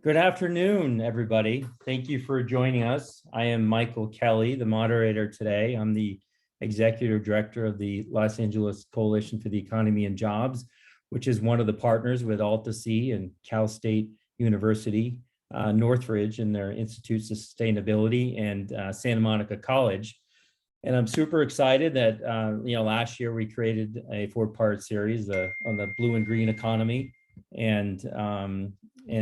Good afternoon, everybody. Thank you for joining us. I am Michael Kelly, the moderator today. I'm the executive director of the Los Angeles Coalition for the Economy and Jobs, which is one of the partners with AltaSea and Cal State University, Northridge and their Institutes of Sustainability, and Santa Monica College. And I'm super excited that last year we created a 4-part series on the blue and green economy, and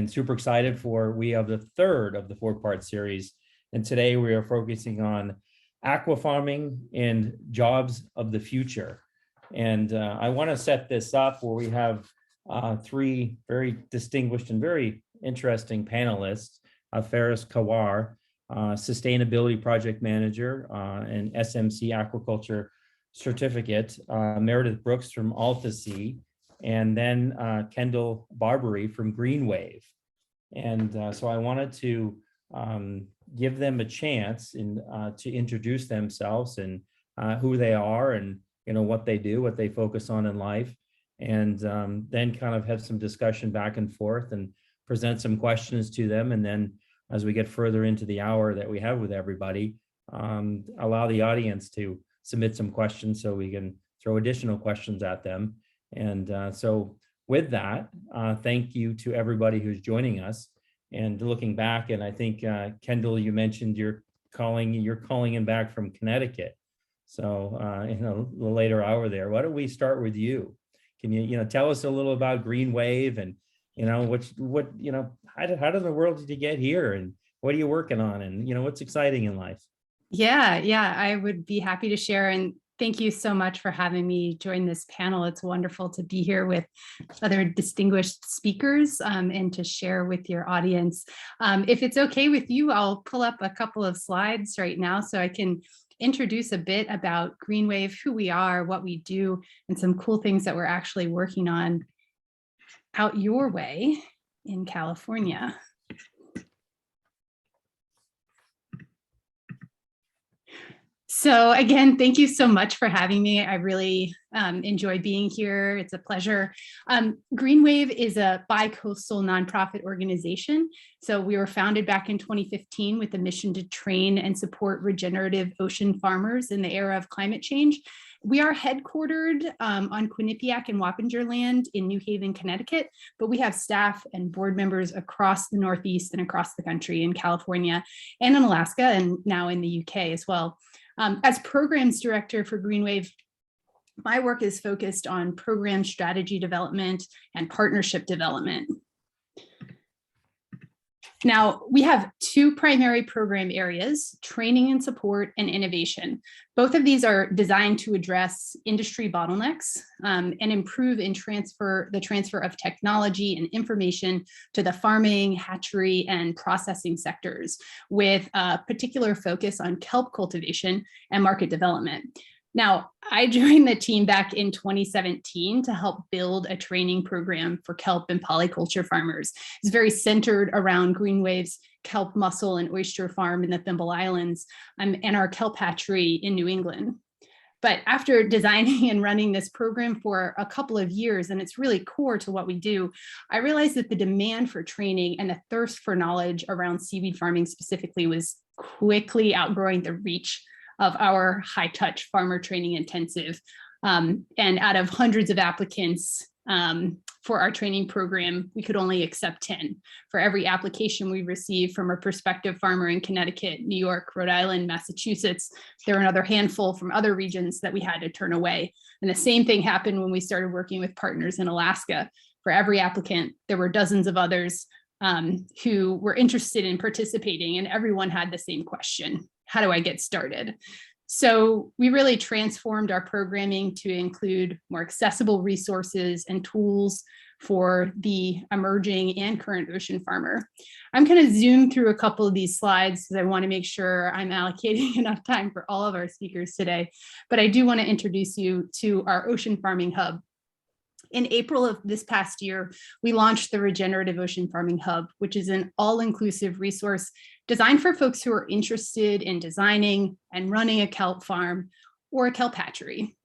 super excited we have the third of the 4-part series. And today we are focusing on aquafarming and jobs of the future. And I want to set this up where we have 3 very distinguished and very interesting panelists. Faris Kawar, Sustainability Project Manager and SMC Aquaculture Certificate, Meredith Brooks from AltaSea, and then Kendall Barbary from Greenwave. And so I wanted to give them a chance to introduce themselves and who they are and what they do, what they focus on in life, and then kind of have some discussion back and forth and present some questions to them. And then as we get further into the hour that we have with everybody, allow the audience to submit some questions so we can throw additional questions at them. And so with that, thank you to everybody who's joining us. And looking back, and I think Kendall, you mentioned you're calling in back from Connecticut. So in a later hour there, why don't we start with you? Can you tell us a little about Greenwave and how in the world did you get here, and what are you working on, and what's exciting in life? Yeah, I would be happy to share. And thank you so much for having me join this panel. It's wonderful to be here with other distinguished speakers and to share with your audience. If it's okay with you, I'll pull up a couple of slides right now so I can introduce a bit about Greenwave, who we are, what we do, and some cool things that we're actually working on out your way in California. So again, thank you so much for having me. I really enjoy being here. It's a pleasure. Greenwave is a bi-coastal nonprofit organization. So we were founded back in 2015 with a mission to train and support regenerative ocean farmers in the era of climate change. We are headquartered on Quinnipiac and Wappinger land in New Haven, Connecticut, but we have staff and board members across the Northeast and across the country in California and in Alaska, and now in the UK as well. As programs director for Greenwave, my work is focused on program strategy development and partnership development. Now, we have 2 primary program areas: training and support, and innovation. Both of these are designed to address industry bottlenecks and improve the transfer of technology and information to the farming, hatchery, and processing sectors, with a particular focus on kelp cultivation and market development. Now, I joined the team back in 2017 to help build a training program for kelp and polyculture farmers. It's very centered around Greenwave's kelp mussel and oyster farm in the Thimble Islands and our kelp hatchery in New England. But after designing and running this program for a couple of years, and it's really core to what we do, I realized that the demand for training and the thirst for knowledge around seaweed farming specifically was quickly outgrowing the reach of our high-touch farmer training intensive. And out of hundreds of applicants for our training program, we could only accept 10. For every application we received from a prospective farmer in Connecticut, New York, Rhode Island, Massachusetts, there were another handful from other regions that we had to turn away. And the same thing happened when we started working with partners in Alaska. For every applicant, there were dozens of others who were interested in participating, and everyone had the same question: how do I get started? So we really transformed our programming to include more accessible resources and tools for the emerging and current ocean farmer. I'm going to zoom through a couple of these slides because I want to make sure I'm allocating enough time for all of our speakers today. But I do want to introduce you to our Ocean Farming Hub. In April of this past year, we launched the Regenerative Ocean Farming Hub, which is an all-inclusive resource designed for folks who are interested in designing and running a kelp farm or a kelp hatchery.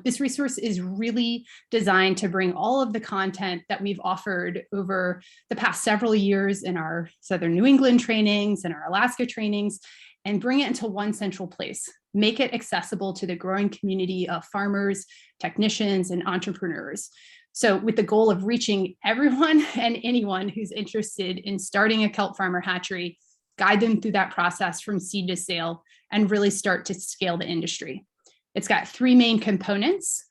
This resource is really designed to bring all of the content that we've offered over the past several years in our Southern New England trainings and our Alaska trainings, and bring it into one central place. Make it accessible to the growing community of farmers, technicians, and entrepreneurs. So with the goal of reaching everyone and anyone who's interested in starting a kelp farmer hatchery, guide them through that process from seed to sale, and really start to scale the industry. It's got 3 main components: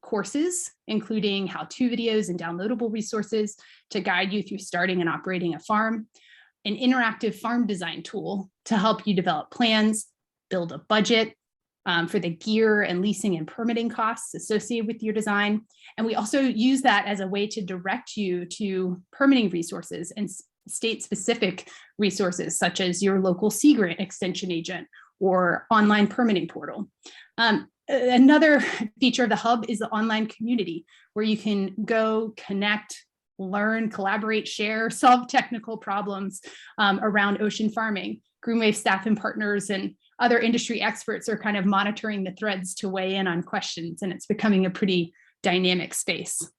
courses, including how-to videos and downloadable resources to guide you through starting and operating a farm, an interactive farm design tool to help you develop plans, build a budget for the gear and leasing and permitting costs associated with your design. And we also use that as a way to direct you to permitting resources and state-specific resources, such as your local sea grant extension agent or online permitting portal. Another feature of the hub is the online community, where you can go connect, learn, collaborate, share, solve technical problems around ocean farming. Greenwave staff and partners and other industry experts are kind of monitoring the threads to weigh in on questions, and it's becoming a pretty dynamic space.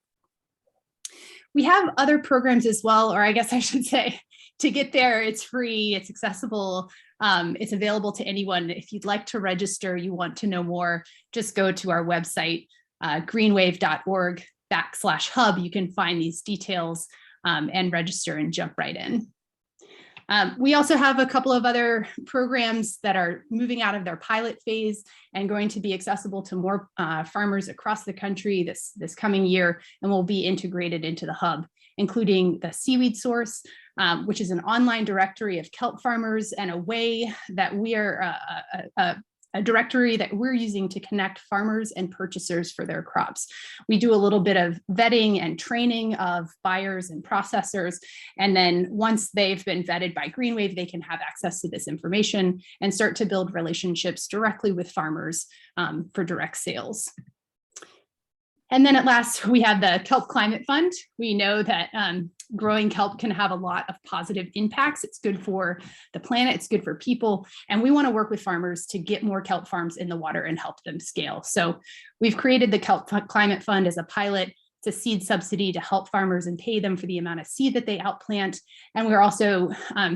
We have other programs as well, or I guess I should say, to get there, it's free, it's accessible, it's available to anyone. If you'd like to register, you want to know more, just go to our website, greenwave.org/hub. You can find these details and register and jump right in. We also have a couple of other programs that are moving out of their pilot phase and going to be accessible to more farmers across the country this coming year, and will be integrated into the hub, including the Seaweed Source, which is an online directory of kelp farmers, and a way that we are a directory that we're using to connect farmers and purchasers for their crops. We do a little bit of vetting and training of buyers and processors, and then once they've been vetted by Greenwave, they can have access to this information and start to build relationships directly with farmers for direct sales. And then at last, we have the Kelp Climate Fund. We know that growing kelp can have a lot of positive impacts. It's good for the planet, it's good for people, and we want to work with farmers to get more kelp farms in the water and help them scale. So we've created the Kelp Climate Fund as a pilot. It's a seed subsidy to help farmers and pay them for the amount of seed that they outplant. And we're also,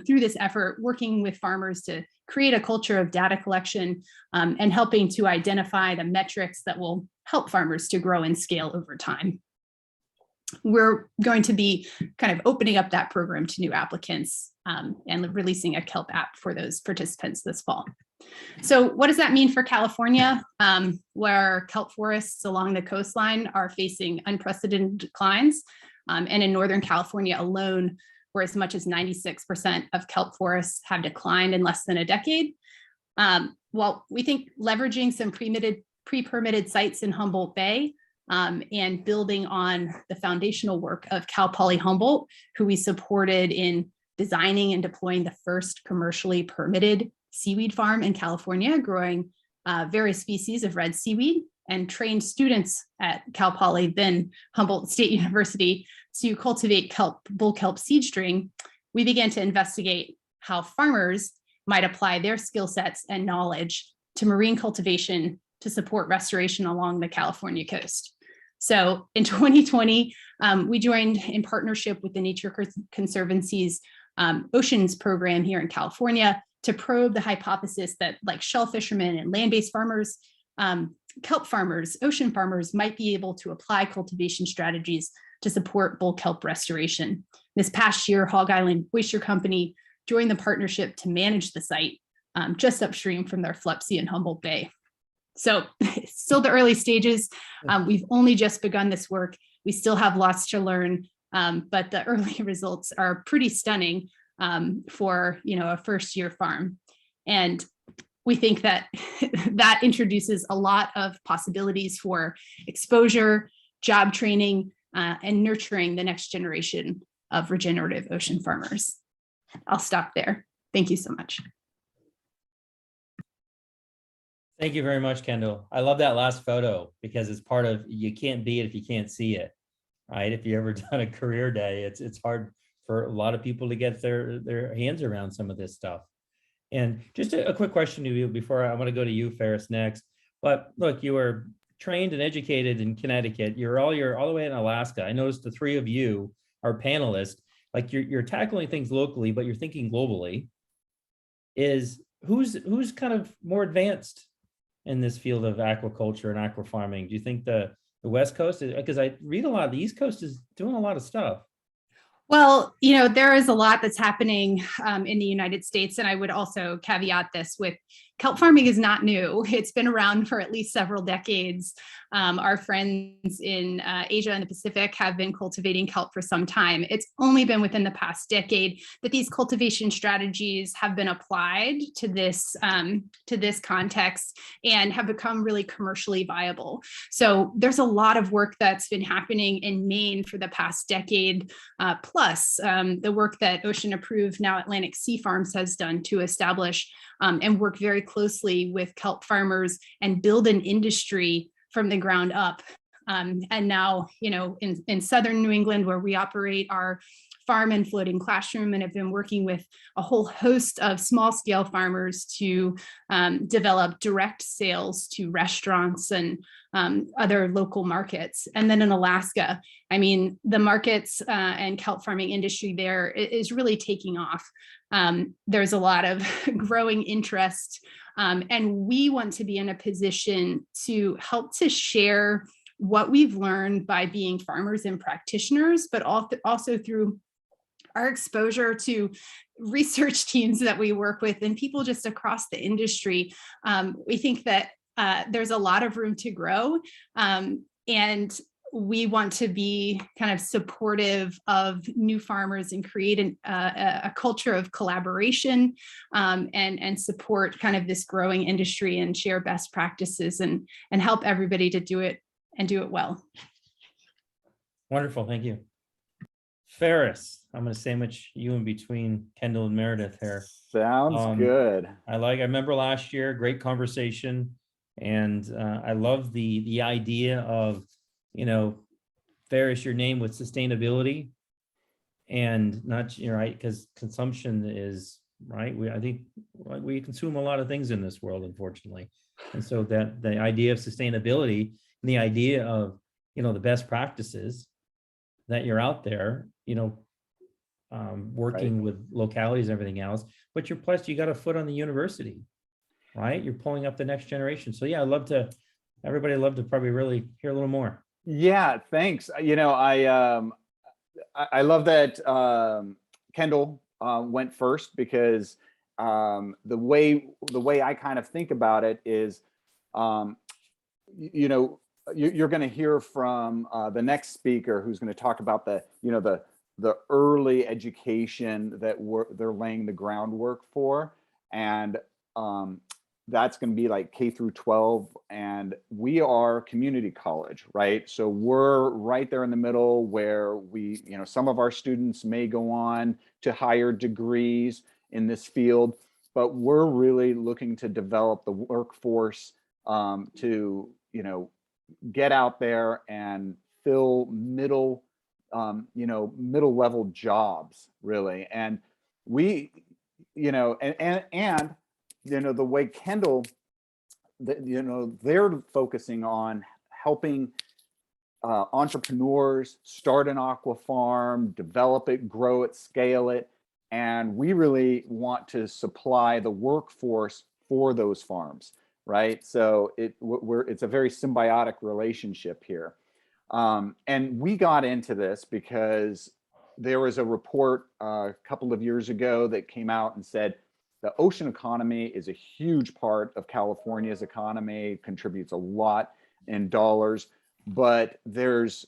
through this effort, working with farmers to create a culture of data collection and helping to identify the metrics that will help farmers to grow and scale over time. We're going to be kind of opening up that program to new applicants and releasing a Kelp app for those participants this fall. So what does that mean for California, where kelp forests along the coastline are facing unprecedented declines? And in Northern California alone, where as much as 96% of kelp forests have declined in less than a decade. Well, we think leveraging some pre-permitted sites in Humboldt Bay and building on the foundational work of Cal Poly Humboldt, who we supported in designing and deploying the first commercially permitted seaweed farm in California, growing various species of red seaweed, and trained students at Cal Poly, then Humboldt State University, to cultivate bull kelp seed string. We began to investigate how farmers might apply their skill sets and knowledge to marine cultivation to support restoration along the California coast. So in 2020, we joined in partnership with the Nature Conservancy's Oceans program here in California to probe the hypothesis that, like shell fishermen and land-based farmers, kelp farmers, ocean farmers might be able to apply cultivation strategies to support bull kelp restoration. This past year, Hog Island Oyster Company joined the partnership to manage the site just upstream from their Flupsy in Humboldt Bay. So it's still the early stages. We've only just begun this work. We still have lots to learn, but the early results are pretty stunning for a first-year farm. And we think that that introduces a lot of possibilities for exposure, job training, and nurturing the next generation of regenerative ocean farmers. I'll stop there. Thank you so much. Thank you very much, Kendall. I love that last photo because it's part of, you can't be it if you can't see it, right? If you ever done a career day, it's hard for a lot of people to get their hands around some of this stuff. And just a quick question to you before I want to go to you, Ferris, next. But look, you were trained and educated in Connecticut. You're all the way in Alaska. I noticed the three of you are panelists. Like you're tackling things locally, but you're thinking globally. Is who's kind of more advanced in this field of aquaculture and aquafarming? Do you think the West Coast is, because I read a lot, the East Coast is doing a lot of stuff. Well, there is a lot that's happening in the United States. And I would also caveat this with kelp farming is not new. It's been around for at least several decades. Our friends in Asia and the Pacific have been cultivating kelp for some time. It's only been within the past decade that these cultivation strategies have been applied to this context and have become really commercially viable. So there's a lot of work that's been happening in Maine for the past decade, plus the work that Ocean Approved, now Atlantic Sea Farms, has done to establish and work very closely with kelp farmers and build an industry from the ground up. And now, in southern New England, where we operate our farm and floating classroom, and have been working with a whole host of small scale farmers to develop direct sales to restaurants and other local markets. And then in Alaska, I mean, the markets and kelp farming industry there is really taking off. There's a lot of growing interest, and we want to be in a position to help to share what we've learned by being farmers and practitioners, but also through our exposure to research teams that we work with and people just across the industry. We think that there's a lot of room to grow, and we want to be kind of supportive of new farmers and create a culture of collaboration, and support kind of this growing industry and share best practices and help everybody to do it and do it well. Wonderful, thank you. Ferris, I'm going to sandwich you in between Kendall and Meredith here. Sounds good. I remember last year, great conversation. And I love the idea of, Ferris, your name with sustainability, and not, right, because consumption is, right, I think we consume a lot of things in this world, unfortunately. And so that the idea of sustainability and the idea of, the best practices that you're out there, working Right. with localities and everything else, but you got a foot on the university, right? You're pulling up the next generation. So yeah, everybody love to probably really hear a little more. Yeah, thanks. I love that Kendall went first, because the way I kind of think about it is, you're going to hear from the next speaker, who's going to talk about the early education that they're laying the groundwork for, and that's going to be like K through 12, and we are community college, right? So we're right there in the middle, where some of our students may go on to higher degrees in this field, but we're really looking to develop the workforce to get out there and fill middle level jobs, really. And we, and the way Kendall, they're focusing on helping entrepreneurs start an aqua farm, develop it, grow it, scale it. And we really want to supply the workforce for those farms, right? So it's a very symbiotic relationship here. And we got into this because there was a report a couple of years ago that came out and said the ocean economy is a huge part of California's economy, contributes a lot in dollars, but there's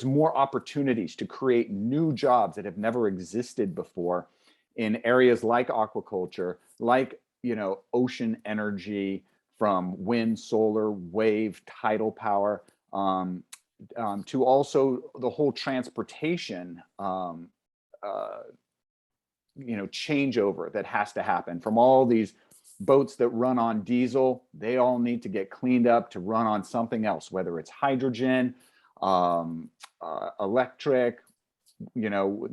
more opportunities to create new jobs that have never existed before in areas like aquaculture, like ocean energy, from wind, solar, wave, tidal power, to also the whole transportation changeover that has to happen from all these boats that run on diesel. They all need to get cleaned up to run on something else, whether it's hydrogen, electric. The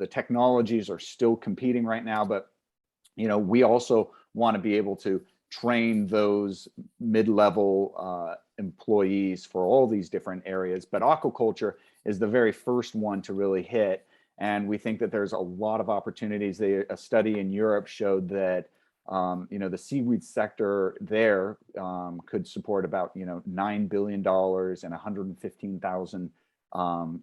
technologies are still competing right now, but we also want to be able to train those mid-level employees for all these different areas. But aquaculture is the very first one to really hit. And we think that there's a lot of opportunities. A study in Europe showed that the seaweed sector there could support about $9 billion and 115,000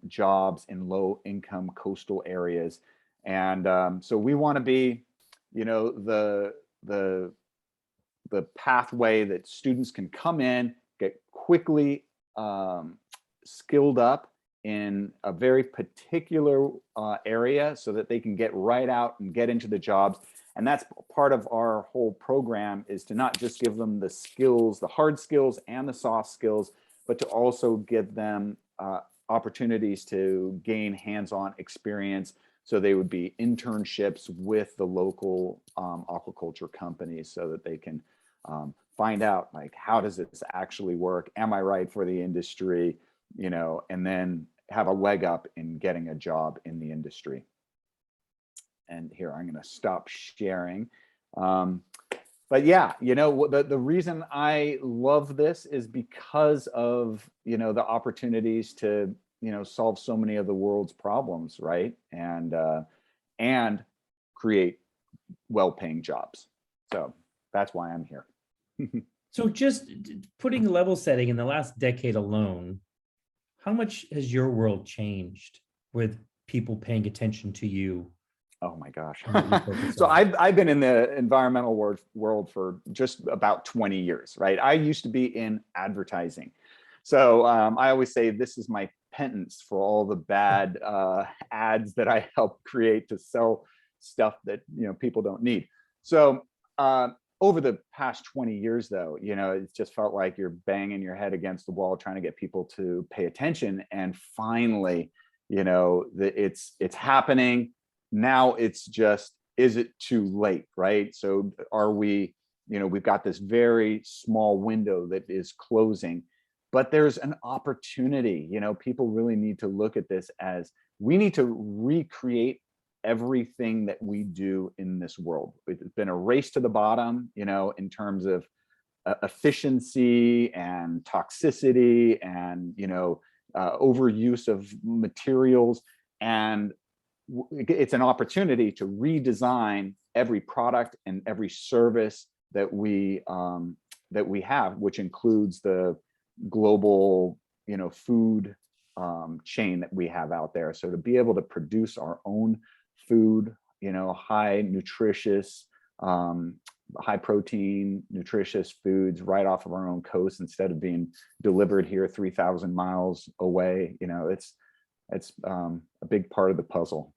jobs in low-income coastal areas. And so we want to be, the pathway that students can come in, get quickly skilled up in a very particular area so that they can get right out and get into the jobs. And that's part of our whole program, is to not just give them the skills, the hard skills and the soft skills, but to also give them opportunities to gain hands-on experience. So they would be internships with the local aquaculture companies, so that they can find out, like, how does this actually work? Am I right for the industry? And then have a leg up in getting a job in the industry. And here, I'm going to stop sharing. But yeah, the reason I love this is because of, the opportunities to, solve so many of the world's problems, right? And create well-paying jobs. So that's why I'm here. So just putting level setting in the last decade alone, how much has your world changed with people paying attention to you? Oh my gosh. So So I've been in the environmental world for just about 20 years, right? I used to be in advertising. So I always say this is my penance for all the bad ads that I help create to sell stuff that people don't need. So over the past 20 years, though, it just felt like you're banging your head against the wall trying to get people to pay attention. And finally, it's happening. Now it's just, is it too late, right? So are we, we've got this very small window that is closing, but there's an opportunity. People really need to look at this as, we need to recreate everything that we do in this world. It's been a race to the bottom, in terms of efficiency and toxicity and, overuse of materials. And it's an opportunity to redesign every product and every service that we have, which includes the global, food chain that we have out there. So to be able to produce our own food, high nutritious, high protein, nutritious foods right off of our own coast, instead of being delivered here 3,000 miles away, it's a big part of the puzzle.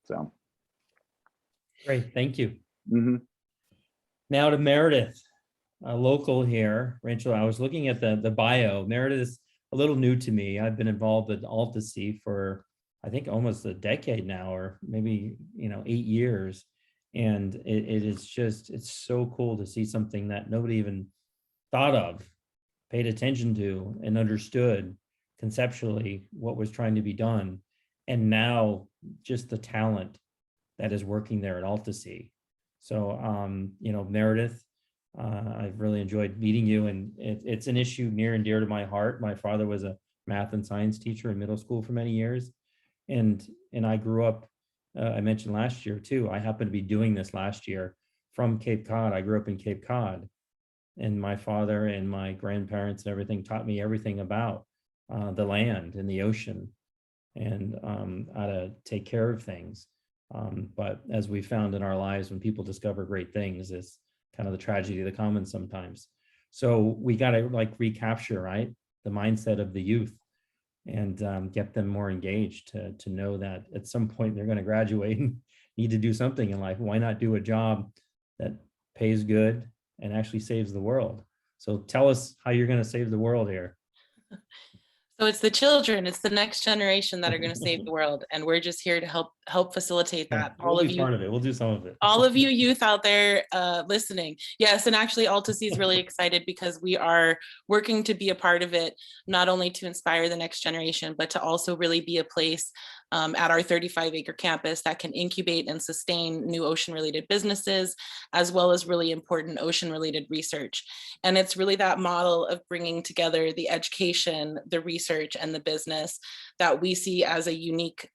So. great, thank you. Mm-hmm. Now to Meredith, a local here, Rachel. I was looking at the bio. Meredith is a little new to me. I've been involved with Altasea for, I think, almost a decade now, or maybe 8 years. And it is just, it's so cool to see something that nobody even thought of, paid attention to, and understood conceptually what was trying to be done. And now just the talent that is working there at Altasea. So, Meredith, I've really enjoyed meeting you, and it's an issue near and dear to my heart. My father was a math and science teacher in middle school for many years. And I grew up, I mentioned last year too, I happened to be doing this last year from Cape Cod. I grew up in Cape Cod, and my father and my grandparents and everything taught me everything about the land and the ocean, and how to take care of things. But as we found in our lives, when people discover great things, it's kind of the tragedy of the commons sometimes. So we got to recapture, right, the mindset of the youth, and get them more engaged to know that at some point they're going to graduate and need to do something in life. Why not do a job that pays good and actually saves the world? So tell us how you're going to save the world here. So it's the children, it's the next generation that are going to save the world, and we're just here to help facilitate that. We'll be part of it. We'll do some of it. All of you youth out there listening. Yes, and actually Altasea is really excited because we are working to be a part of it, not only to inspire the next generation, but to also really be a place at our 35-acre campus that can incubate and sustain new ocean-related businesses, as well as really important ocean-related research. And it's really that model of bringing together the education, the research, and the business that we see as a unique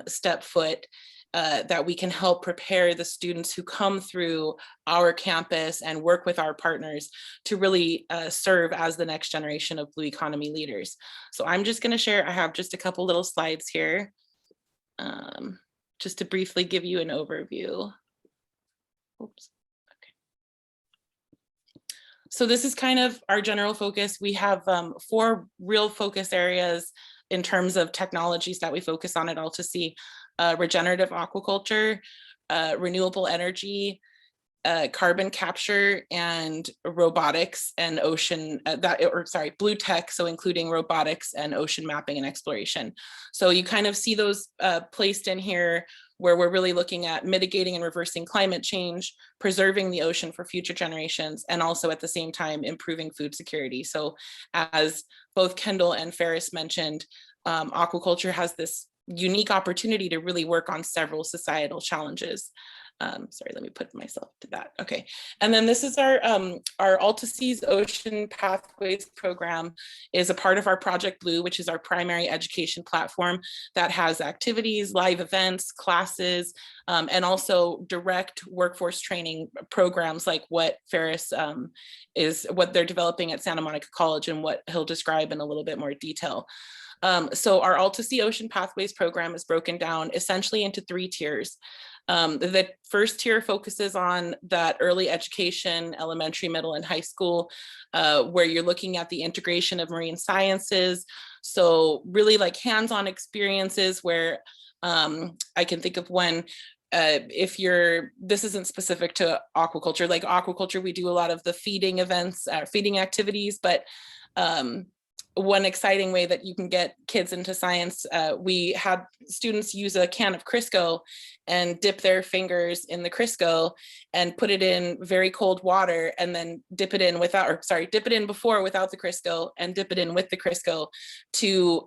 step foot that we can help prepare the students who come through our campus and work with our partners to really serve as the next generation of blue economy leaders. So I'm just going to share, I have just a couple little slides here just to briefly give you an overview. Oops. Okay. So this is kind of our general focus. We have 4 real focus areas in terms of technologies that we focus on at Alta-C. Regenerative aquaculture, renewable energy, carbon capture, and robotics and ocean, blue tech, so including robotics and ocean mapping and exploration. So you kind of see those placed in here where we're really looking at mitigating and reversing climate change, preserving the ocean for future generations, and also at the same time improving food security. So as both Kendall and Ferris mentioned, aquaculture has this unique opportunity to really work on several societal challenges. Sorry, let me put myself to that. Okay, and then this is our Alta-C's Ocean Pathways program is a part of our Project Blue, which is our primary education platform that has activities, live events, classes, and also direct workforce training programs like what Ferris what they're developing at Santa Monica College and what he'll describe in a little bit more detail. So our Alta-C Ocean Pathways program is broken down essentially into 3 tiers. The first tier focuses on that early education, elementary, middle, and high school, where you're looking at the integration of marine sciences. So really like hands-on experiences where I can think of one, this isn't specific to aquaculture, like aquaculture, we do a lot of the feeding events, feeding activities, but one exciting way that you can get kids into science, we had students use a can of Crisco and dip their fingers in the Crisco and put it in very cold water and then dip it in before without the Crisco and dip it in with the Crisco to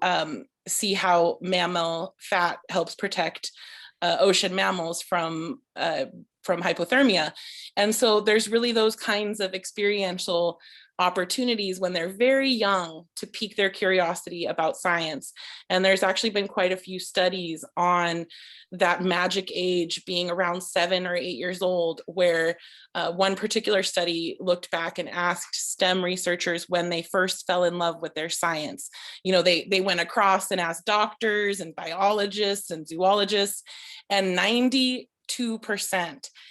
see how mammal fat helps protect ocean mammals from hypothermia. And so there's really those kinds of experiential opportunities when they're very young to pique their curiosity about science. And there's actually been quite a few studies on that magic age being around 7 or 8 years old, where one particular study looked back and asked STEM researchers when they first fell in love with their science. You know, they went across and asked doctors and biologists and zoologists, and 92%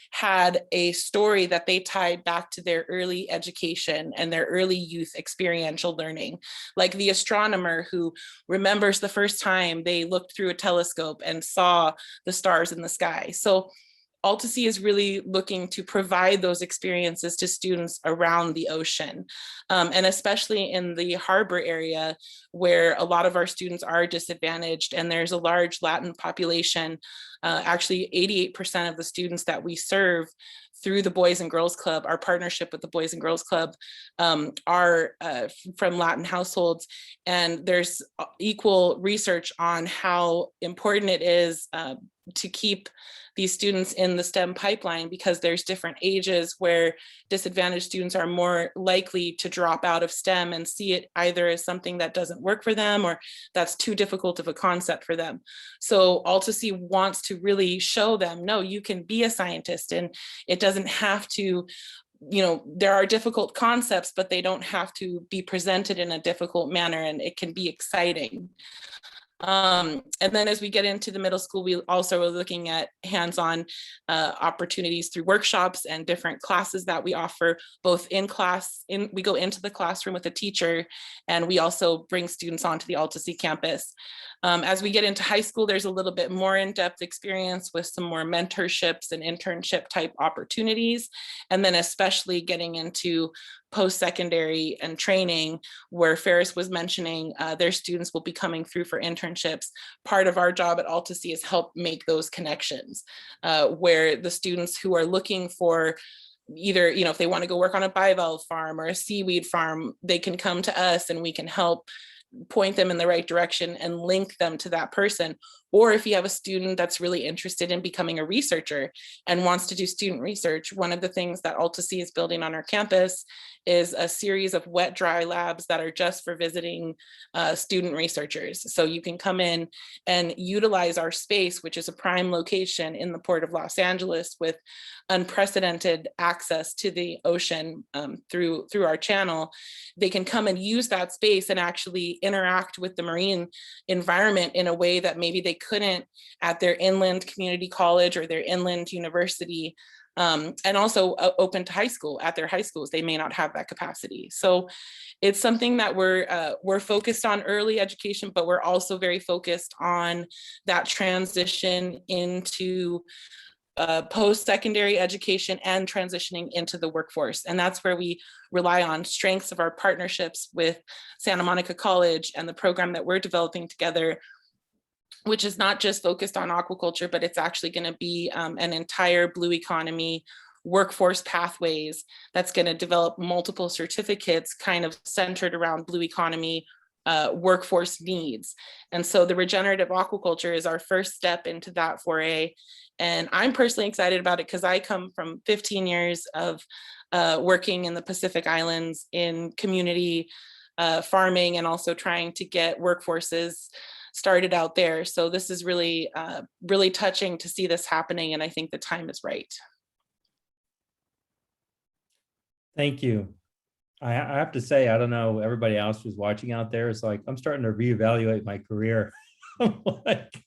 had a story that they tied back to their early education and their early youth experiential learning. Like the astronomer who remembers the first time they looked through a telescope and saw the stars in the sky. So Alta-C is really looking to provide those experiences to students around the ocean, and especially in the harbor area where a lot of our students are disadvantaged and there's a large Latin population. Actually, 88% of the students that we serve through the Boys and Girls Club, our partnership with the Boys and Girls Club, are from Latin households. And there's equal research on how important it is to keep these students in the STEM pipeline, because there's different ages where disadvantaged students are more likely to drop out of STEM and see it either as something that doesn't work for them or that's too difficult of a concept for them. So Alta-C wants to really show them, no, you can be a scientist, and it doesn't have to, you know, there are difficult concepts, but they don't have to be presented in a difficult manner, and it can be exciting. And then as we get into the middle school, we also are looking at hands-on opportunities through workshops and different classes that we offer, both in class, we go into the classroom with a teacher, and we also bring students onto the Alta-C campus. As we get into high school, there's a little bit more in-depth experience with some more mentorships and internship type opportunities. And then especially getting into post-secondary and training, where Ferris was mentioning their students will be coming through for internships. Part of our job at Alta-C is help make those connections, where the students who are looking for either, you know, if they want to go work on a bivalve farm or a seaweed farm, they can come to us and we can help point them in the right direction and link them to that person. Or if you have a student that's really interested in becoming a researcher and wants to do student research, one of the things that Alta-C is building on our campus is a series of wet dry labs that are just for visiting student researchers. So you can come in and utilize our space, which is a prime location in the Port of Los Angeles with unprecedented access to the ocean through our channel. They can come and use that space and actually interact with the marine environment in a way that maybe they couldn't at their inland community college or their inland university. And also open to high school. At their high schools, they may not have that capacity. So it's something that we're focused on early education, but we're also very focused on that transition into post-secondary education and transitioning into the workforce. And that's where we rely on strengths of our partnerships with Santa Monica College and the program that we're developing together, which is not just focused on aquaculture, but it's actually going to be an entire blue economy workforce pathways that's going to develop multiple certificates kind of centered around blue economy workforce needs. And so the regenerative aquaculture is our first step into that foray. And I'm personally excited about it because I come from 15 years of working in the Pacific Islands in community farming and also trying to get workforces started out there. So this is really, really touching to see this happening. And I think the time is right. Thank you. I have to say, I don't know, everybody else who's watching out there is like, I'm starting to reevaluate my career. I'm like,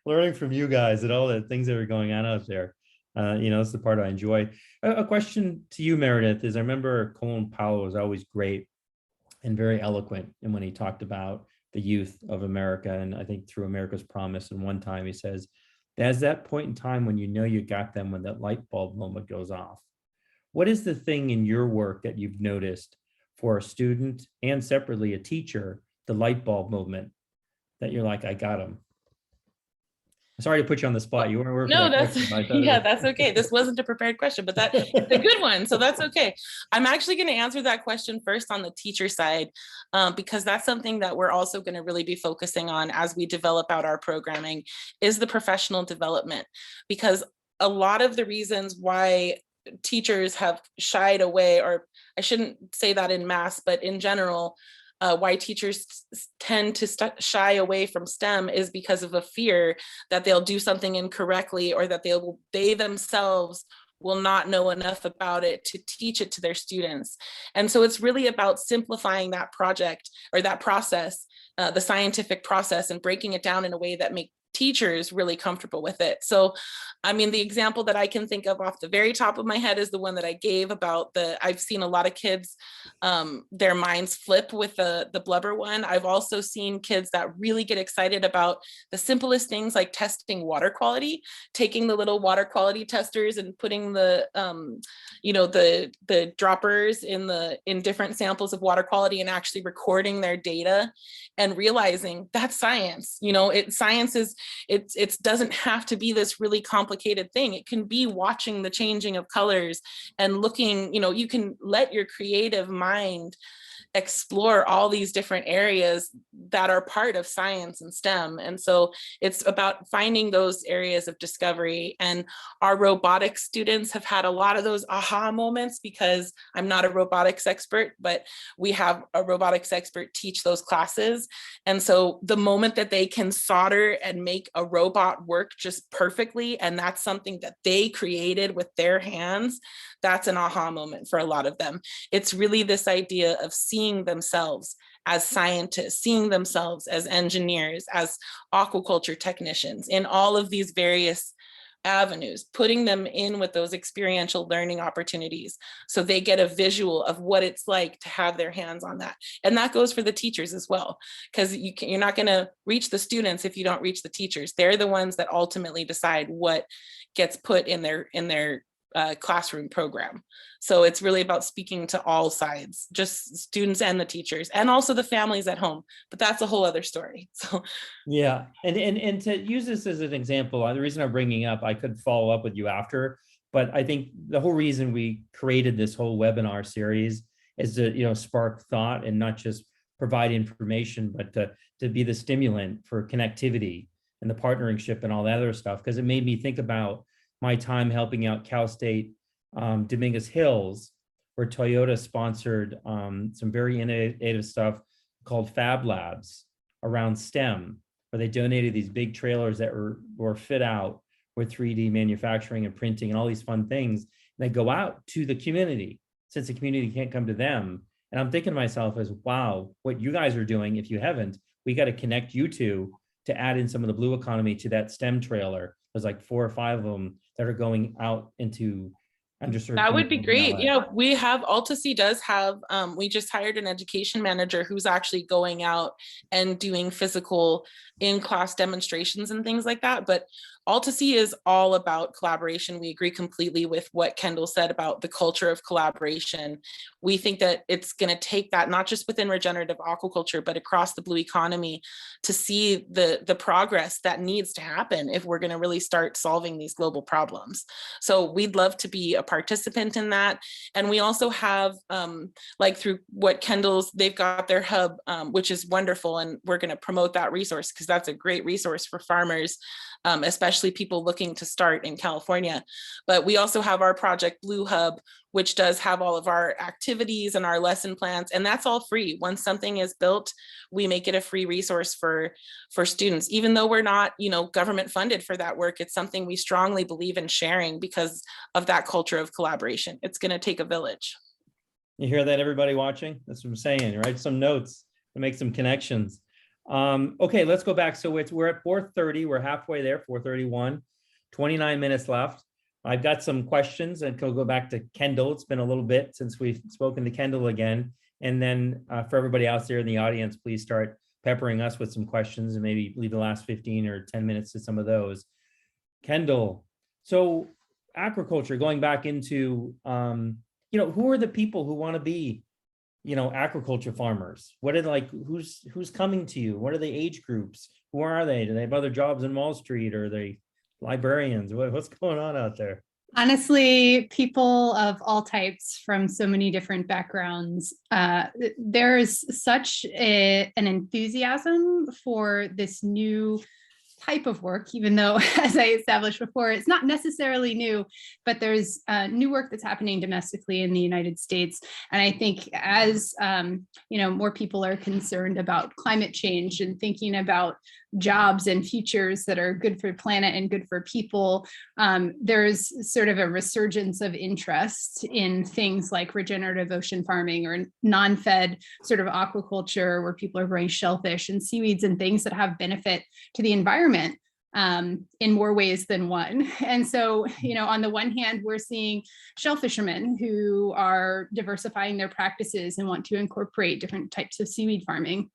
learning from you guys and all the things that are going on out there. It's the part I enjoy. A question to you, Meredith, is I remember Colin Powell was always great and very eloquent. And when he talked about the youth of America, and I think through America's Promise, and one time he says, there's that point in time when you know you got them when that light bulb moment goes off. What is the thing in your work that you've noticed for a student and separately a teacher, the light bulb moment that you're like, I got them? Sorry to put you on the spot. You weren't working. No, that's okay. This wasn't a prepared question, but that's a good one. So that's okay. I'm actually going to answer that question first on the teacher side, because that's something that we're also going to really be focusing on as we develop out our programming is the professional development, because a lot of the reasons why teachers have shied away, or I shouldn't say that in mass, but in general, why teachers tend to shy away from STEM is because of a fear that they'll do something incorrectly or that they themselves will not know enough about it to teach it to their students. And so it's really about simplifying that project or that process, the scientific process, and breaking it down in a way that makes teachers really comfortable with it. So, I mean, the example that I can think of off the very top of my head is the one that I gave about I've seen a lot of kids, their minds flip with the blubber one. I've also seen kids that really get excited about the simplest things like testing water quality, taking the little water quality testers and putting the droppers in different samples of water quality and actually recording their data and realizing that's science. Science is, it doesn't have to be this really complicated thing. It can be watching the changing of colors and looking, you can let your creative mind explore all these different areas that are part of science and STEM. And so it's about finding those areas of discovery. And our robotics students have had a lot of those aha moments, because I'm not a robotics expert, but we have a robotics expert teach those classes. And so the moment that they can solder and make a robot work just perfectly, and that's something that they created with their hands, that's an aha moment for a lot of them. It's really this idea of seeing themselves as scientists, seeing themselves as engineers, as aquaculture technicians in all of these various avenues, putting them in with those experiential learning opportunities so they get a visual of what it's like to have their hands on that. And that goes for the teachers as well, because you're not going to reach the students if you don't reach the teachers. They're the ones that ultimately decide what gets put in their classroom program. So it's really about speaking to all sides, just students and the teachers, and also the families at home. But that's a whole other story. So yeah, and to use this as an example, the reason I'm bringing up, I could follow up with you after, but I think the whole reason we created this whole webinar series is to spark thought and not just provide information, but to be the stimulant for connectivity and the partnership and all that other stuff, because it made me think about my time helping out Cal State Dominguez Hills, where Toyota sponsored some very innovative stuff called Fab Labs around STEM, where they donated these big trailers that were fit out with 3D manufacturing and printing and all these fun things. And they go out to the community, since the community can't come to them. And I'm thinking to myself as, wow, what you guys are doing, if you haven't, we got to connect you two to add in some of the blue economy to that STEM trailer. There's like 4 or 5 of them that are going out into underserved. That would be communities. great. Yeah, we have, AltaC does have, we just hired an education manager who's actually going out and doing physical in-class demonstrations and things like that. But AltaC is all about collaboration. We agree completely with what Kendall said about the culture of collaboration. We think that it's going to take that, not just within regenerative aquaculture, but across the blue economy, to see the progress that needs to happen if we're going to really start solving these global problems. So we'd love to be a participant in that. And we also have, like through what Kendall's, they've got their hub, which is wonderful. And we're going to promote that resource because that's a great resource for farmers, especially people looking to start in California. But we also have our Project Blue Hub, which does have all of our activities and our lesson plans, and that's all free. Once something is built, we make it a free resource for students. Even though we're not, government funded for that work, it's something we strongly believe in sharing because of that culture of collaboration. It's going to take a village. You hear that, everybody watching? That's what I'm saying. Write some notes to make some connections. Okay, let's go back. So we're at 4:30. We're halfway there, 4:31, 29 minutes left. I've got some questions and we'll go back to Kendall. It's been a little bit since we've spoken to Kendall again. And then for everybody else there in the audience, please start peppering us with some questions and maybe leave the last 15 or 10 minutes to some of those. Kendall, so aquaculture, going back into, who are the people who want to be aquaculture farmers? What are who's coming to you? What are the age groups? Who are they? Do they have other jobs in Wall Street? Or are they librarians? What's going on out there? Honestly, people of all types from so many different backgrounds. There is such an enthusiasm for this new type of work, even though, as I established before, it's not necessarily new, but there's new work that's happening domestically in the United States. And I think as more people are concerned about climate change and thinking about jobs and futures that are good for the planet and good for people, there's sort of a resurgence of interest in things like regenerative ocean farming or non-fed sort of aquaculture, where people are growing shellfish and seaweeds and things that have benefit to the environment in more ways than one. And so, on the one hand, we're seeing shell fishermen who are diversifying their practices and want to incorporate different types of seaweed farming.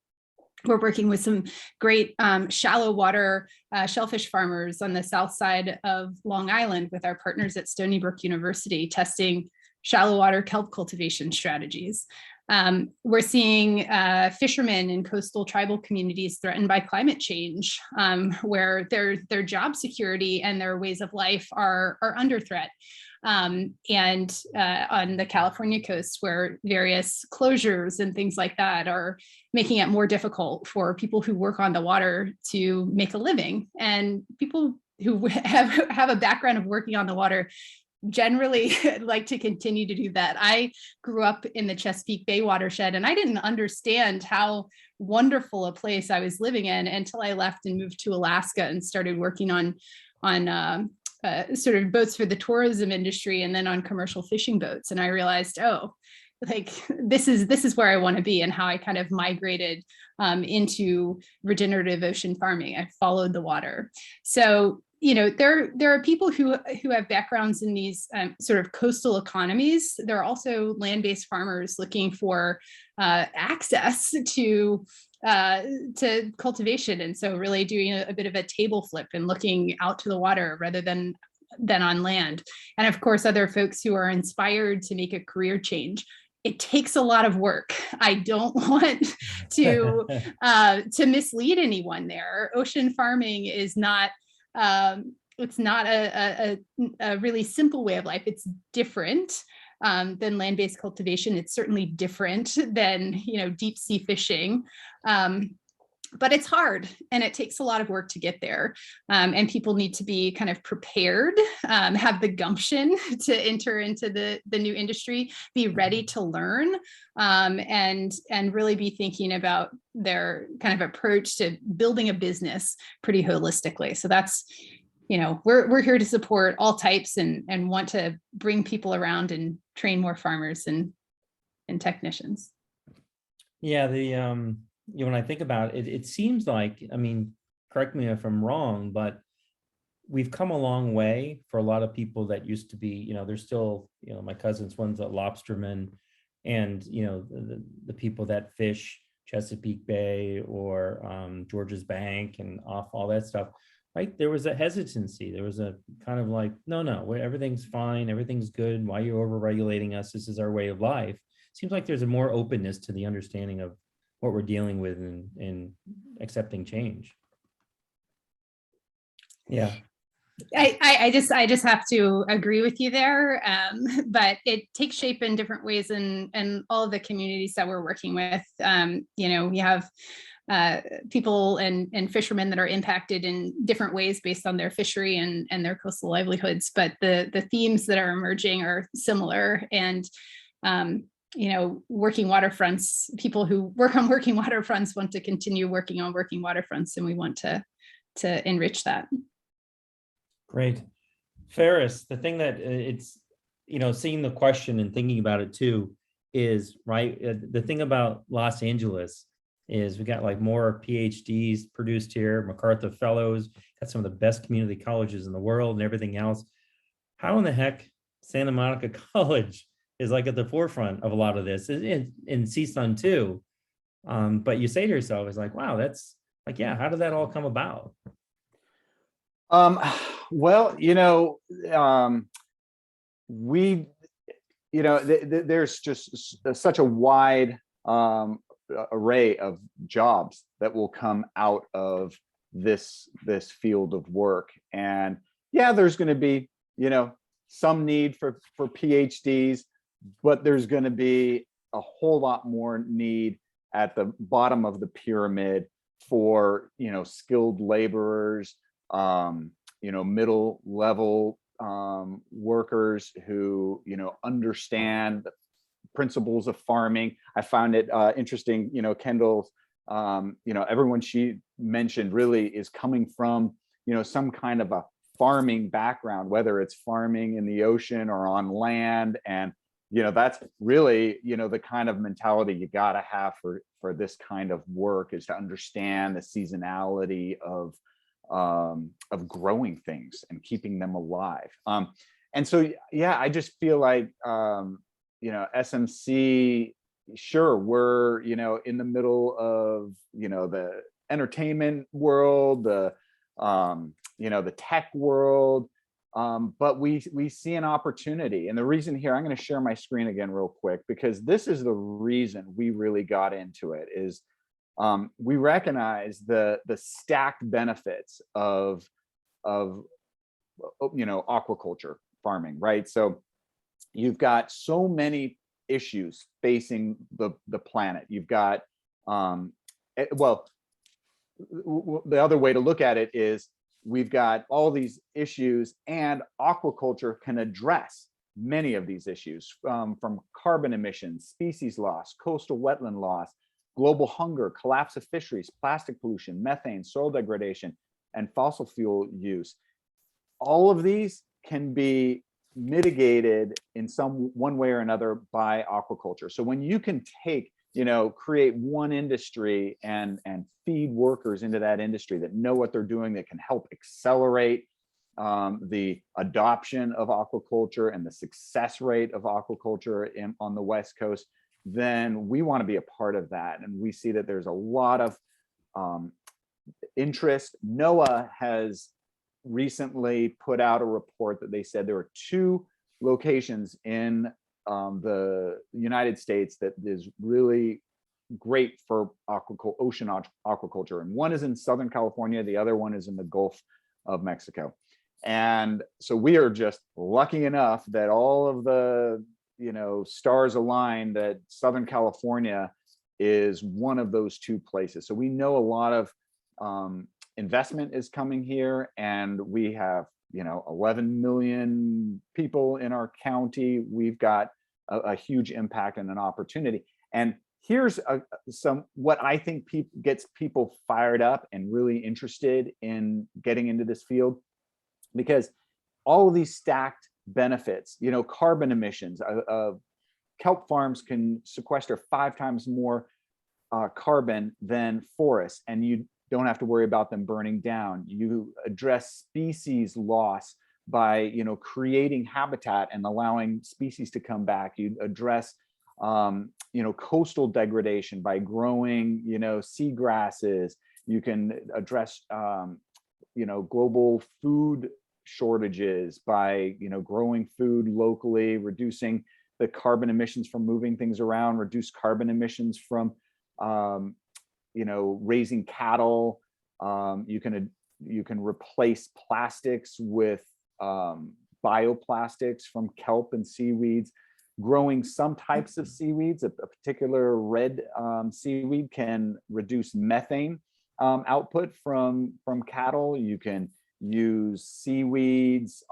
We're working with some great shallow water shellfish farmers on the south side of Long Island with our partners at Stony Brook University, testing shallow water kelp cultivation strategies. We're seeing fishermen in coastal tribal communities threatened by climate change, where their job security and their ways of life are under threat. And on the California coast, where various closures and things like that are making it more difficult for people who work on the water to make a living. And people who have a background of working on the water generally like to continue to do that. I grew up in the Chesapeake Bay watershed, and I didn't understand how wonderful a place I was living in until I left and moved to Alaska and started working on sort of boats for the tourism industry and then on commercial fishing boats. And I realized, this is where I want to be, and how I kind of migrated into regenerative ocean farming. I followed the water. So, there are people who have backgrounds in these sort of coastal economies. There are also land-based farmers looking for access to cultivation, and so really doing a bit of a table flip and looking out to the water rather than on land. And of course, other folks who are inspired to make a career change. It takes a lot of work. I don't want to mislead anyone there. Ocean farming is not it's not a really simple way of life. It's different than land-based cultivation. It's certainly different than deep sea fishing. but it's hard and it takes a lot of work to get there. And people need to be kind of prepared, have the gumption to enter into the new industry, be ready to learn, and really be thinking about their kind of approach to building a business pretty holistically. So that's, we're here to support all types and want to bring people around and train more farmers and technicians. Yeah, when I think about it, it seems like, I mean, correct me if I'm wrong, but we've come a long way for a lot of people that used to be, there's still, my cousin's one's a lobsterman, and, the people that fish Chesapeake Bay or George's Bank and off all that stuff, right? There was a hesitancy. There was a kind of like, no, everything's fine. Everything's good. Why are you over-regulating us? This is our way of life. Seems like there's a more openness to the understanding of what we're dealing with and accepting change. Yeah. I just have to agree with you there, but it takes shape in different ways in all of the communities that we're working with. We have people and fishermen that are impacted in different ways based on their fishery and their coastal livelihoods, but the themes that are emerging are similar. And working waterfronts, people who work on working waterfronts want to continue working on working waterfronts, and we want to enrich that. Great. Ferris, the thing that it's, seeing the question and thinking about it too is, right, the thing about Los Angeles is we got like more PhDs produced here, MacArthur Fellows, got some of the best community colleges in the world and everything else. How in the heck Santa Monica College is like at the forefront of a lot of this, in CSUN too. But you say to yourself, it's like, wow, that's like, yeah, how did that all come about? Well, there's just such a wide array of jobs that will come out of this field of work. And yeah, there's going to be, some need for PhDs, but there's going to be a whole lot more need at the bottom of the pyramid for, skilled laborers, middle level workers who, understand the principles of farming. I found it interesting, Kendall's, everyone she mentioned really is coming from, some kind of a farming background, whether it's farming in the ocean or on land. And, that's really, the kind of mentality you got to have for this kind of work, is to understand the seasonality of growing things and keeping them alive. And so, yeah, I just feel like, SMC, sure, we're, in the middle of, the entertainment world, the tech world, but we see an opportunity. And the reason here, I'm going to share my screen again real quick, because this is the reason we really got into it, is we recognize the stacked benefits of aquaculture farming, right? So you've got so many issues facing the planet. You've got well, the other way to look at it is we've got all these issues, and aquaculture can address many of these issues, from carbon emissions, species loss, coastal wetland loss, global hunger, collapse of fisheries, plastic pollution, methane, soil degradation, and fossil fuel use. All of these can be mitigated in one way or another by aquaculture. So when you can take, create one industry and feed workers into that industry that know what they're doing, that can help accelerate the adoption of aquaculture and the success rate of aquaculture on the West Coast, then we want to be a part of that. And we see that there's a lot of interest. NOAA has recently put out a report that they said there were 2 locations in the United States that is really great for ocean aquaculture. And one is in Southern California, the other one is in the Gulf of Mexico. And so we are just lucky enough that all of the stars aligned, that Southern California is one of those two places. So we know a lot of investment is coming here, and we have, 11 million people in our county. We've got a huge impact and an opportunity. And here's what I think gets people fired up and really interested in getting into this field, because all of these stacked benefits, carbon emissions, kelp farms can sequester 5 times more carbon than forests, and you don't have to worry about them burning down. You address species loss by creating habitat and allowing species to come back. You address coastal degradation by growing seagrasses. You can address global food shortages by growing food locally, reducing the carbon emissions from moving things around, reduce carbon emissions from raising cattle. You can replace plastics with bioplastics from kelp and seaweeds. Growing some types of seaweeds, a particular red seaweed, can reduce methane output from cattle. You can use seaweeds